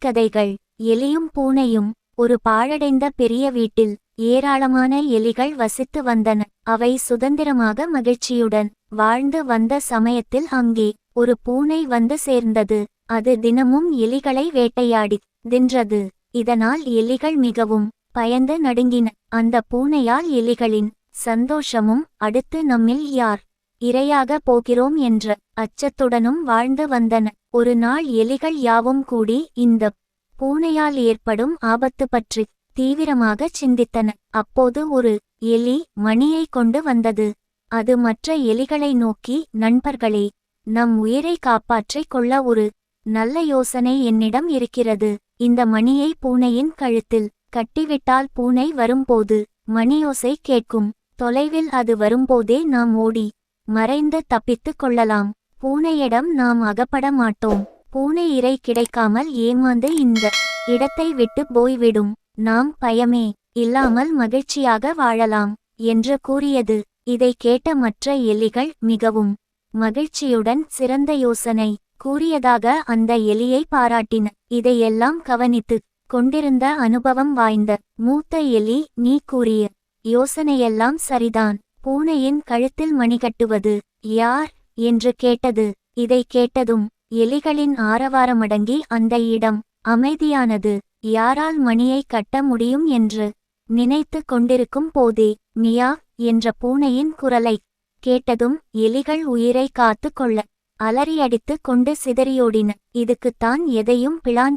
எலிக்கதைகள். எலியும் பூனையும். ஒரு பாழடைந்த பெரிய வீட்டில் ஏராளமான எலிகள் வசித்து வந்தன. அவை சுதந்திரமாக மகிழ்ச்சியுடன் வாழ்ந்து வந்த சமயத்தில் அங்கே ஒரு பூனை வந்து சேர்ந்தது. அது தினமும் எலிகளை வேட்டையாடி தின்றது. இதனால் எலிகள் மிகவும் பயந்து நடுங்கின. அந்த பூனையால் எலிகளின் சந்தோஷமும் அடுத்து நம்மில் யார் இரையாக போகிறோம் என்ற அச்சத்துடனும் வாழ்ந்து வந்தன. ஒரு நாள் எலிகள் யாவும் கூடி இந்த பூனையால் ஏற்படும் ஆபத்து பற்றி தீவிரமாக சிந்தித்தன. அப்போது ஒரு எலி மணியை கொண்டு வந்தது. அது மற்ற எலிகளை நோக்கி, நண்பர்களே, நம் உயிரை காப்பாற்றிக் கொள்ள ஒரு நல்ல யோசனை என்னிடம் இருக்கிறது. இந்த மணியை பூனையின் கழுத்தில் கட்டிவிட்டால் பூனை வரும்போது மணியோசை கேட்கும். தொலைவில் அது வரும்போதே நாம் ஓடி மறைந்து தப்பித்துக் கொள்ளலாம். பூனையிடம் நாம் அகப்பட மாட்டோம். பூனை இரை கிடைக்காமல் ஏமாந்து இந்த இடத்தை விட்டு போய்விடும். நாம் பயமே இல்லாமல் மகிழ்ச்சியாக வாழலாம் என்று கூறியது. இதை கேட்ட மற்ற எலிகள் மிகவும் மகிழ்ச்சியுடன் சிறந்த யோசனை கூறியதாக அந்த எலியை பாராட்டின. இதையெல்லாம் கவனித்து கொண்டிருந்த அனுபவம் வாய்ந்த மூத்த எலி, நீ கூறிய யோசனையெல்லாம் சரிதான். பூனையின் கழுத்தில் மணி கட்டுவது யார் என்று கேட்டது. இதை கேட்டதும் எலிகளின் ஆரவாரமடங்கி அந்த இடம் அமைதியானது. யாரால் மணியை கட்ட முடியும் என்று நினைத்து கொண்டிருக்கும் போதே மியா என்ற பூனையின் குரலை கேட்டதும் எலிகள் உயிரை காத்து கொள்ள அலறியடித்து கொண்டு சிதறியோடின. இதுக்குத்தான் எதையும் பிளான்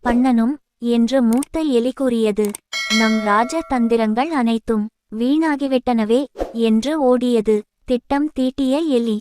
பண்ணணும் என்று மூத்த எலி கூறியது. நம் ராஜ தந்திரங்கள் அனைத்தும் வீணாகிவிட்டனவே என்று ஓடியது. திட்டம் தீட்டிய எலி